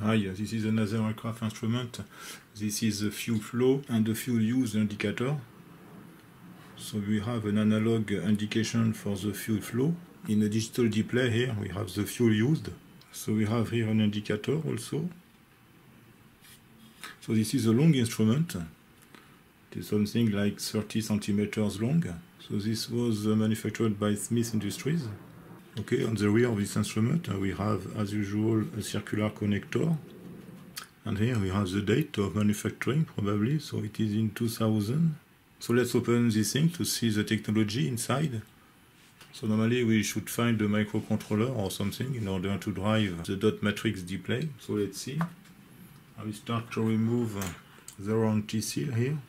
Hi, this is another aircraft instrument. This is the fuel flow and the fuel use indicator. So we have an analog indication for the fuel flow. In a digital display here we have the fuel used. So we have here an indicator also. So this is a long instrument. It is something like 30 centimeters long. So this was manufactured by Smith Industries. Okay, on the rear of this instrument we have, as usual, a circular connector. And here we have the date of manufacturing, probably, so it is in 2000. So let's open this thing to see the technology inside. So normally we should find a microcontroller or something in order to drive the dot matrix display. So let's see. I will start to remove the round T-seal here.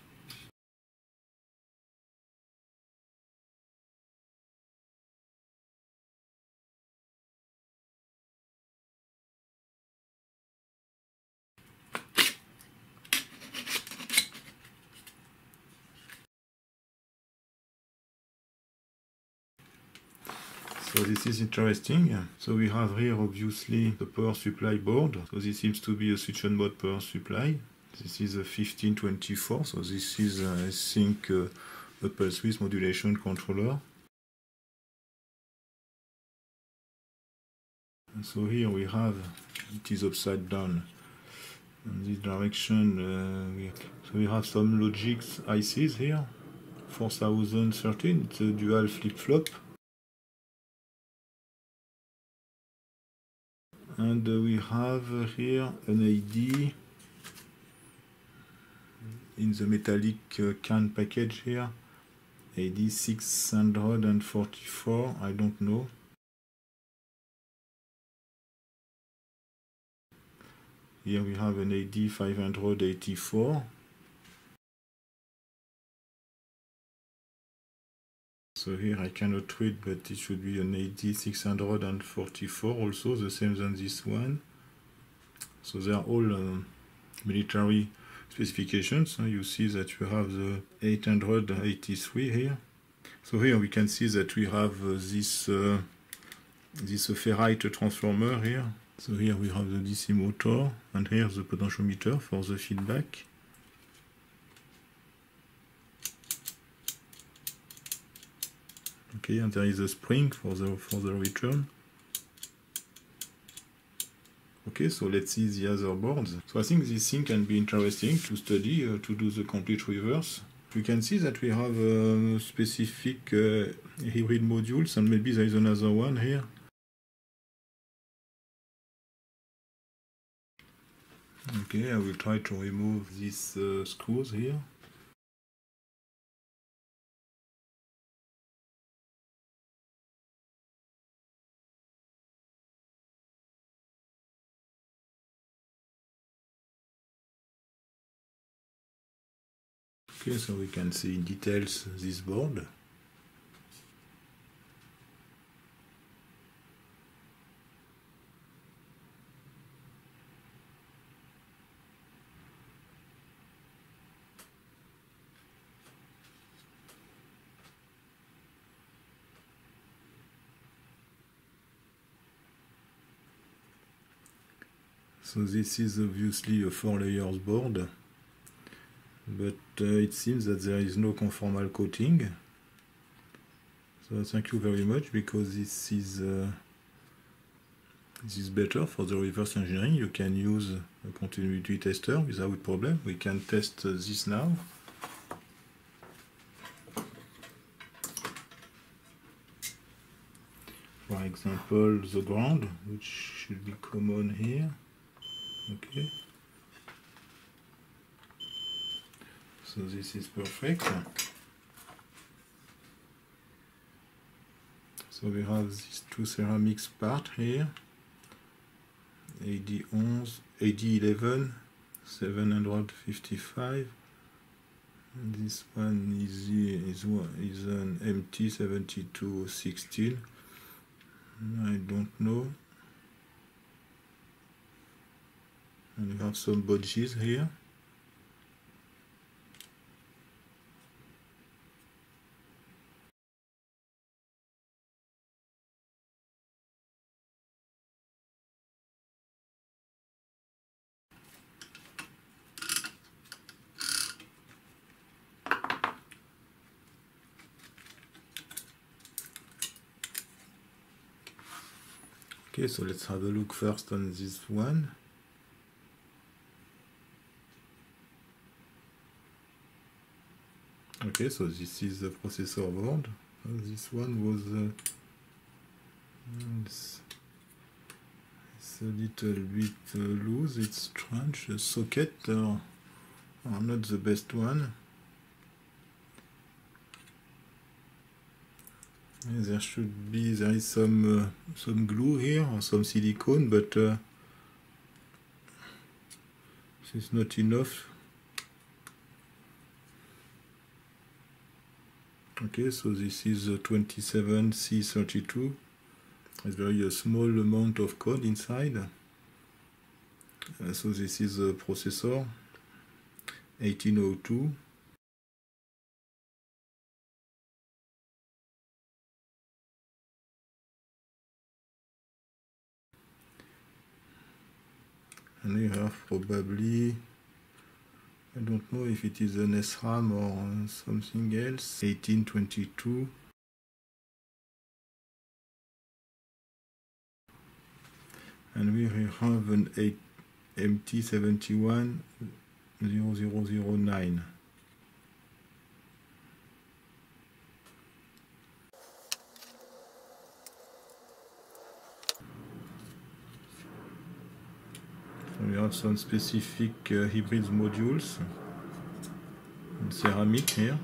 So this is interesting. So we have here obviously the power supply board. So this seems to be a switch on mode power supply. This is a 1524. So this is I think a pulse width modulation controller. And so here we have, it is upside down in this direction. So we have some Logix ICs here. 4013, it's a dual flip-flop. And we have here an AD in the metallic can package here. AD 644, I don't know. Here we have an AD 584. So here I cannot read, but it should be an AD 644 also, the same as this one. So they are all military specifications. You see that you have the 883 here. So here we can see that we have this ferrite transformer here. So here we have the DC motor, and here the potentiometer for the feedback. Okay, and there is a spring for the return. Okay, so let's see the other boards. So I think this thing can be interesting to study, to do the complete reverse. We can see that we have specific hybrid modules, and maybe there is another one here. Okay, I will try to remove these screws here. Okay, so we can see in details this board. So this is obviously a 4 layers board, but it seems that there is no conformal coating. So thank you very much, because this is better for the reverse engineering. You can use a continuity tester without problem. We can test this now. For example, the ground, which should be common here. Okay. So this is perfect. So we have these two ceramics part here. AD11, 755. And this one is an MT7216. I don't know. And we have some bodges here. Okay, so let's have a look first on this one. Okay, so this is the processor board. This one was it's a little bit loose. It's strange. The socket are not the best one. There is some glue here or some silicone, but this is not enough. Okay, so this is a 27C32. There's very small amount of code inside. So this is a processor 1802. And we have probably, I don't know if it is an SRAM or something else, 1822. And we have an MT710009. So we have some specific hybrid modules in ceramic here.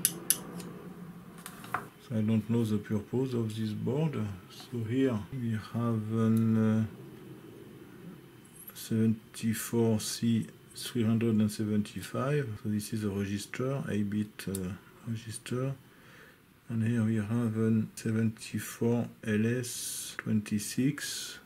So I don't know the purpose of this board. So here we have an 74C375. So this is a register, 8-bit register. And here we have an 74LS26.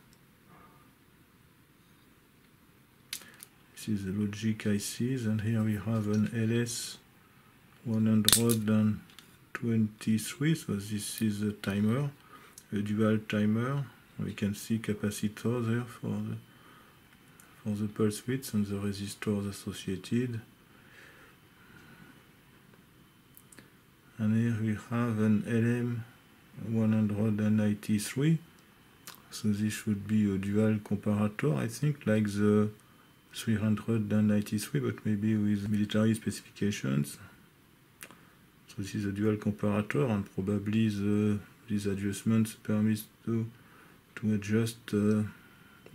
This is the logic ICs, and here we have an LS123. So this is a timer, a dual timer. We can see capacitors there for the pulse width and the resistors associated. And here we have an LM193. So this should be a dual comparator, I think, like the 393, but maybe with military specifications. So this is a dual comparator, and probably these adjustments permit to adjust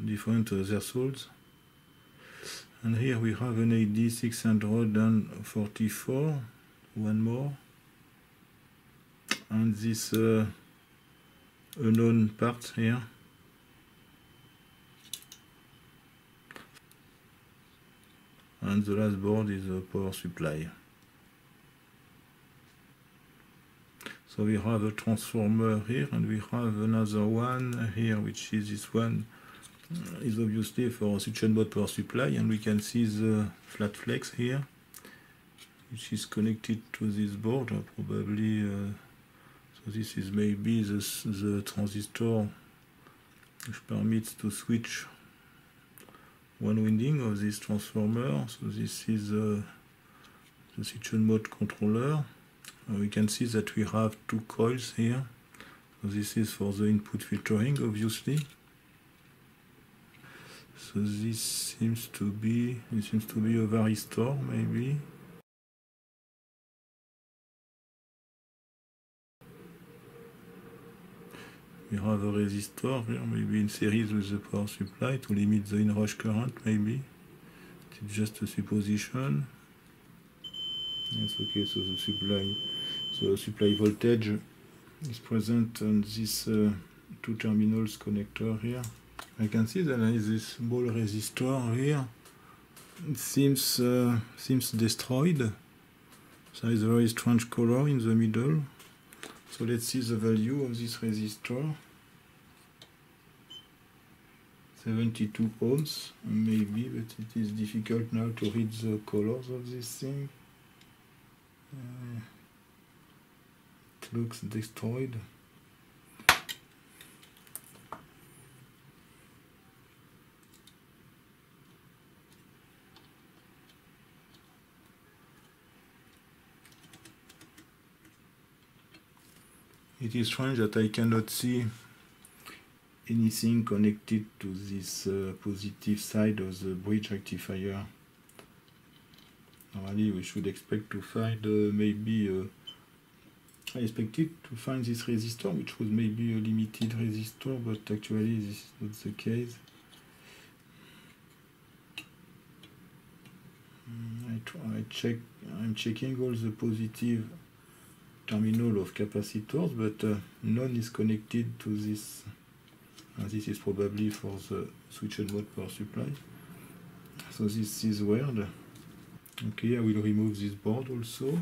different thresholds. And here we have an AD644, one more, and this unknown part here. And the last board is a power supply. So we have a transformer here, and we have another one here, which is this one. Is obviously for a suction mode power supply, and we can see the flat flex here, which is connected to this board, probably. So this is maybe the transistor which permits to switch one winding of this transformer. So this is the suction mode controller. We can see that we have two coils here. So this is for the input filtering, obviously. So this seems to be a varistor, maybe. We have a resistor here, maybe in series with the power supply to limit the inrush current, maybe. It's just a supposition. Yes, okay, so the supply voltage is present on this two terminals connector here. I can see that there is this small resistor here. It seems destroyed. There is a very strange color in the middle. So let's see the value of this resistor. 72 ohms, maybe, but it is difficult now to read the colors of this thing. It looks destroyed. It is strange that I cannot see anything connected to this positive side of the bridge rectifier. Normally we should expect to find maybe I expected to find this resistor, which was maybe a limited resistor, but actually this is not the case. I'm checking all the positive terminal of capacitors, but none is connected to this. This is probably for the switched mode power supply. So this is weird. Okay, I will remove this board also.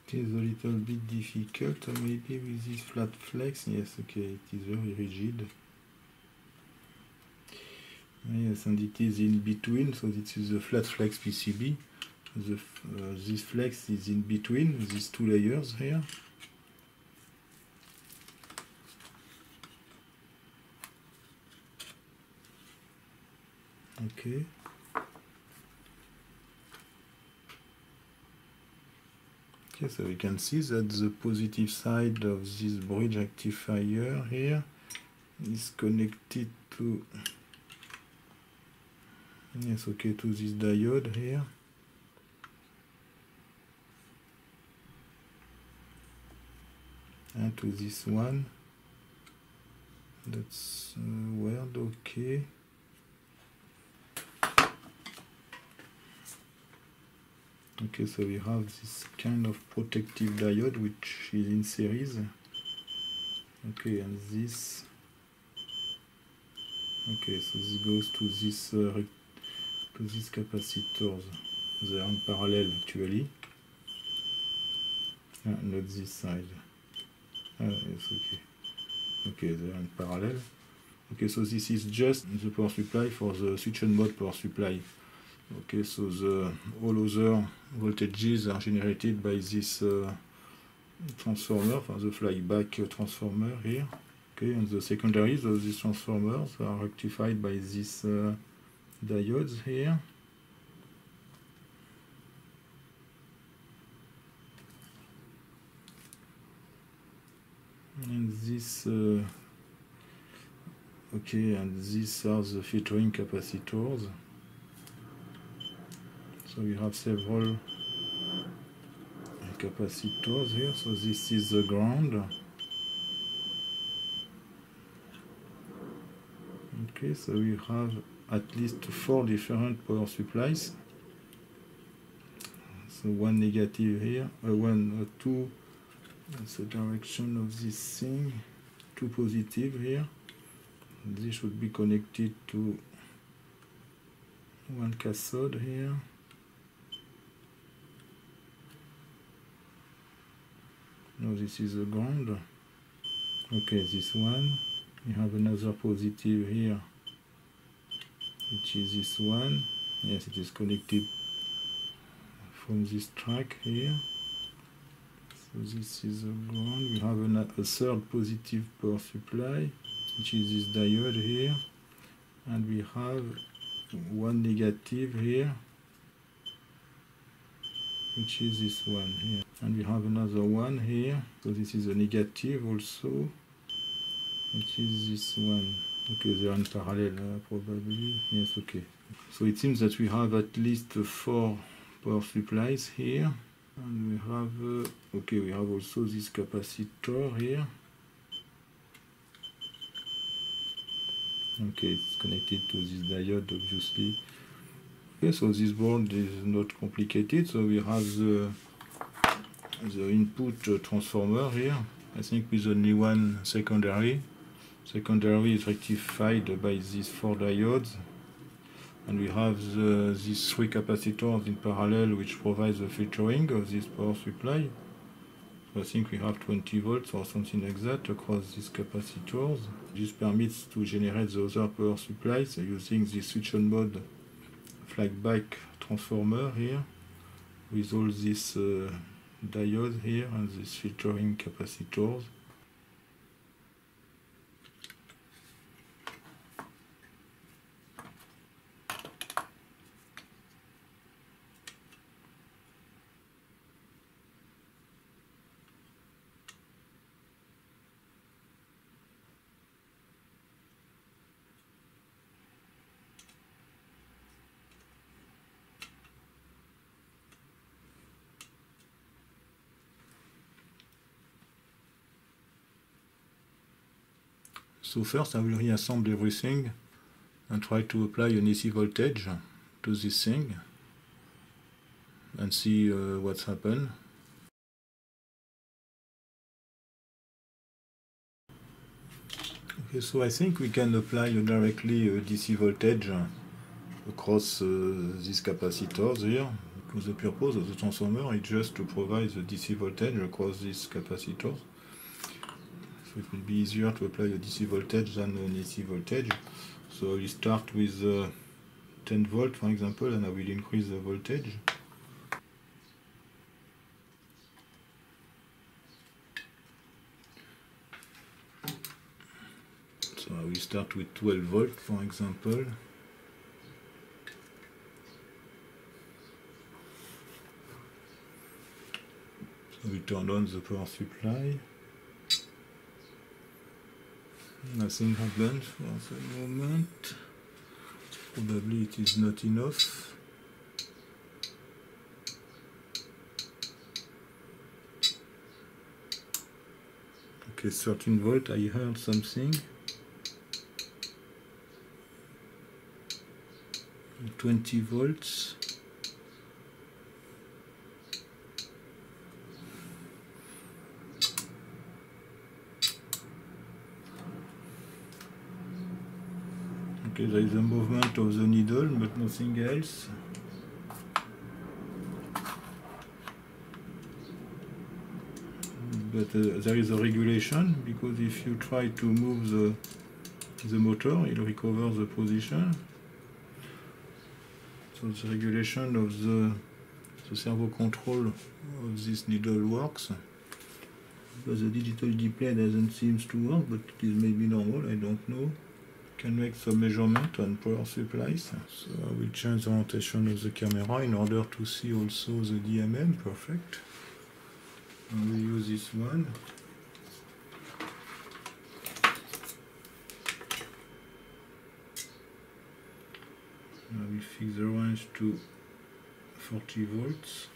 Okay, it's a little bit difficult, maybe with this flat flex. Yes, okay, it is very rigid. Yes, and it is in between, so this is a flat flex PCB. This flex is in between these two layers here. Okay. Okay, so we can see that the positive side of this bridge rectifier here is connected to, yes, okay, to this diode here. And to this one. That's weird, okay. Okay, so we have this kind of protective diode which is in series. Okay, and this. Okay, so this goes to these capacitors. They are in parallel actually. Not this side. Yes, okay. Okay, they are in parallel. Okay, so this is just the power supply for the switched mode power supply. Okay, so all other voltages are generated by this transformer, for the flyback transformer here. Okay, and the secondaries of these transformers are rectified by these diodes here. And this, okay, and these are the filtering capacitors. So we have several capacitors here. So this is the ground. Okay, so we have at least 4 different power supplies. So one negative here, two. That's the direction of this thing. 2 positive here. This should be connected to one cathode here. No, this is the ground. Okay, this one. We have another positive here, which is this one. Yes, it is connected from this track here. So this is the ground. We have a third positive power supply, which is this diode here. And we have one negative here, which is this one here. And we have another one here. So this is a negative also, which is this one. Okay, they are in parallel probably. Yes, okay. So it seems that we have at least 4 power supplies here. And we have, okay, we have also this capacitor here. Okay, it's connected to this diode, obviously. Okay, so this board is not complicated. So we have the input transformer here. I think with only one secondary. Secondary is rectified by these 4 diodes. And we have these 3 capacitors in parallel which provide the filtering of this power supply. So I think we have 20 volts or something like that across these capacitors. This permits to generate the other power supplies using the switched mode flyback transformer here with all these diodes here and these filtering capacitors. So first I will reassemble everything and try to apply an AC voltage to this thing and see what's happened. Okay, so I think we can apply directly a DC voltage across these capacitors here, because the purpose of the transformer is just to provide the DC voltage across these capacitors. So it will be easier to apply a DC voltage than an AC voltage. So we start with 10 volt for example, and I will increase the voltage. So I will start with 12 volt for example. So we turn on the power supply. Nothing happens for the moment. Probably it is not enough. Okay, 13 volt, I heard something. 20 volts. Okay, there is a movement of the needle, but nothing else. But there is a regulation, because if you try to move the motor, it will recover the position. So the regulation of the servo control of this needle works. Because the digital display doesn't seem to work, but it is maybe normal, I don't know. Can make some measurement on power supplies. So I will change the orientation of the camera in order to see also the DMM. Perfect. I will use this one. I will fix the range to 40 volts.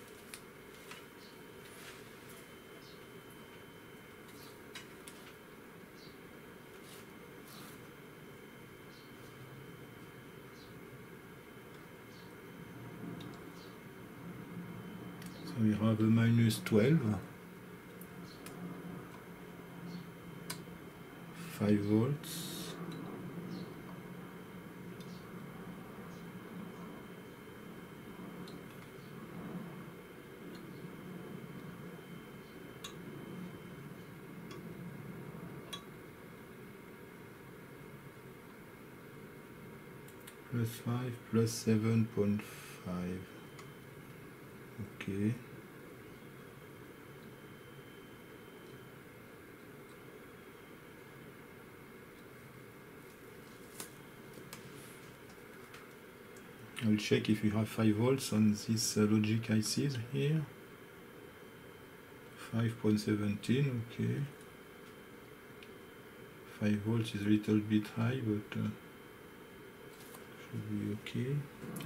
So we have a minus 12, 5 volts. Plus 5, plus 7.5. Okay. I will check if we have 5 volts on this logic ICs here. 5.17, okay. 5 volts is a little bit high, but should be okay.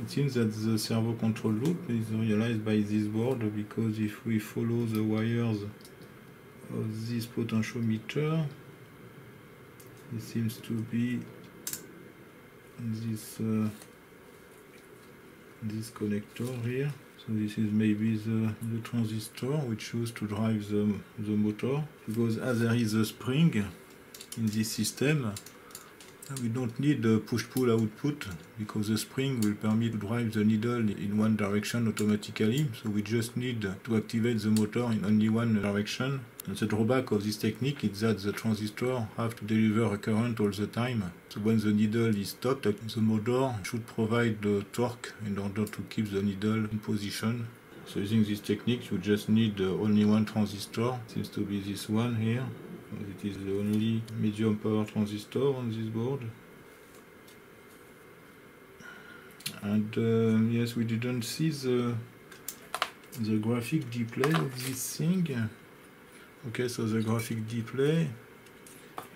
It seems that the servo control loop is realized by this board, because if we follow the wires of this potentiometer, it seems to be this this connector here. So this is maybe the transistor which used to drive the motor, because as there is a spring in this system, we don't need a push-pull output, because the spring will permit to drive the needle in one direction automatically. So we just need to activate the motor in only one direction. And the drawback of this technique is that the transistor have to deliver a current all the time. So when the needle is stopped, the motor should provide the torque in order to keep the needle in position. So using this technique, you just need only one transistor. It seems to be this one here. It is the only medium power transistor on this board. And yes, we didn't see the graphic display of this thing. Okay, so the graphic display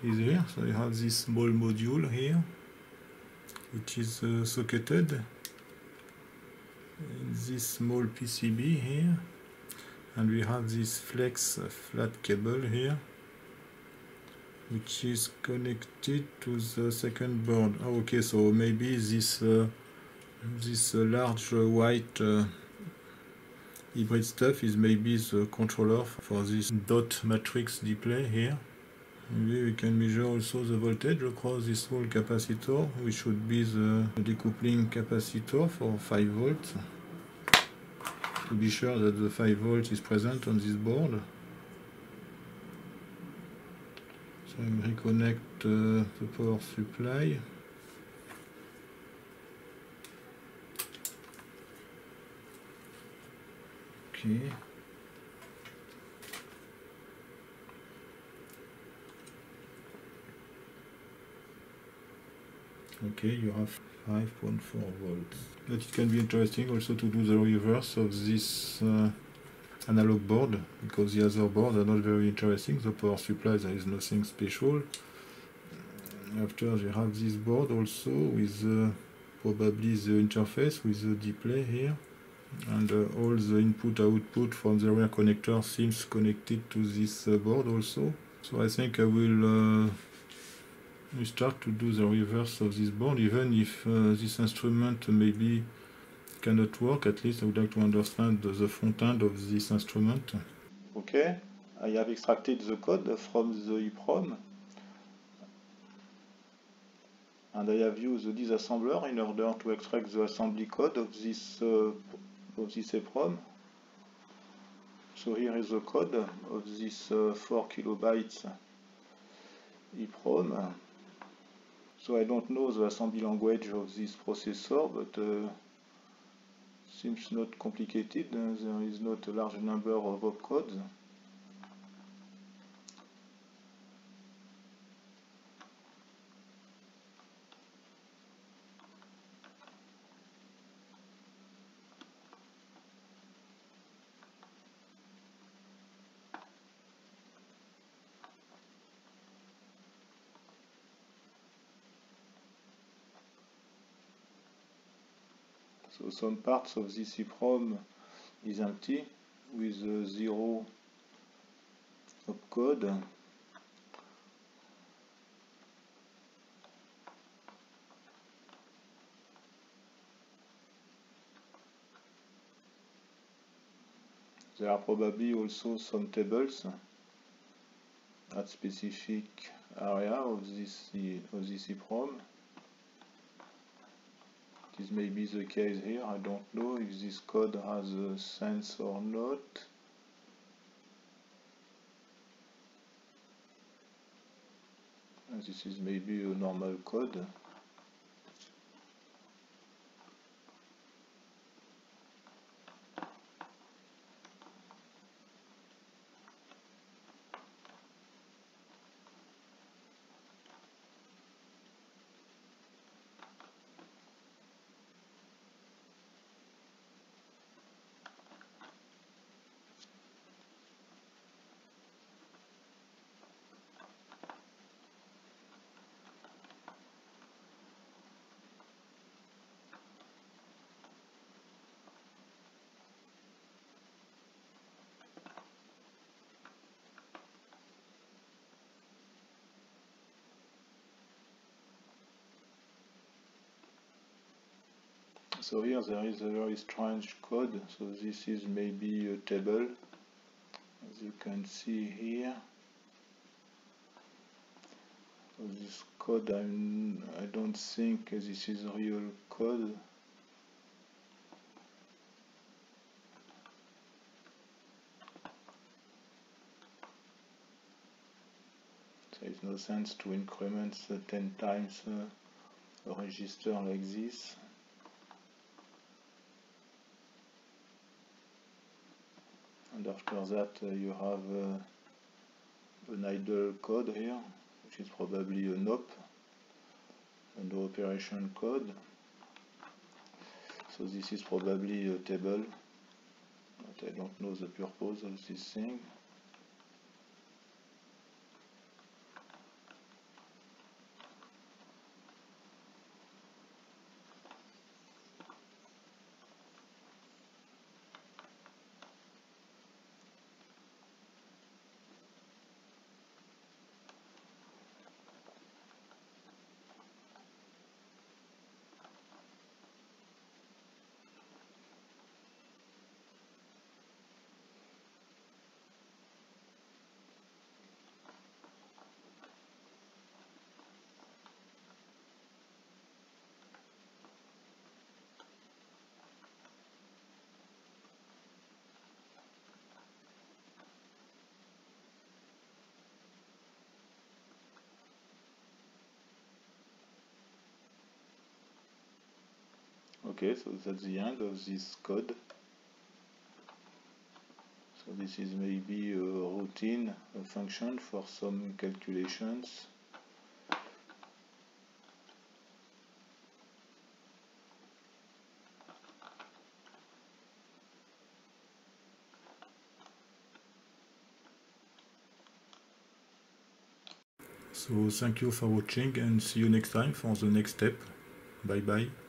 is here. So you have this small module here, which is socketed in this small PCB here. And we have this flex flat cable here, which is connected to the second board. Oh, okay, so maybe this large white hybrid stuff is maybe the controller for this dot matrix display here. Maybe we can measure also the voltage across this whole capacitor, which should be the decoupling capacitor for 5 volts. To be sure that the 5 volts is present on this board. So I reconnect the power supply. Okay. Okay, you have 5.4 volts. But it can be interesting also to do the reverse of this analog board, because the other boards are not very interesting. The power supply, there is nothing special. After you have this board also with probably the interface with the display here, and all the input-output from the rear connector seems connected to this board also. So I think I will start to do the reverse of this board, even if this instrument maybe cannot work. At least I would like to understand the front end of this instrument. Okay, I have extracted the code from the EEPROM, and I have used the disassembler in order to extract the assembly code of this EEPROM. So here is the code of this 4 kilobytes EEPROM. So I don't know the assembly language of this processor, but seems not complicated. There is not a large number of opcodes. So some parts of this EEPROM is empty with 0 opcode. There are probably also some tables at specific area of this EEPROM. This may be the case here. I don't know if this code has a sense or not. And this is maybe a normal code. So here there is a very strange code. So this is maybe a table, as you can see here. So this code, I don't think this is real code. There is no sense to increment 10 times a register like this. And after that you have an idle code here, which is probably a NOP, a no operation code. So this is probably a table, but I don't know the purpose of this thing. Okay, so that's the end of this code. So this is maybe a routine, a function for some calculations. So thank you for watching and see you next time for the next step. Bye bye.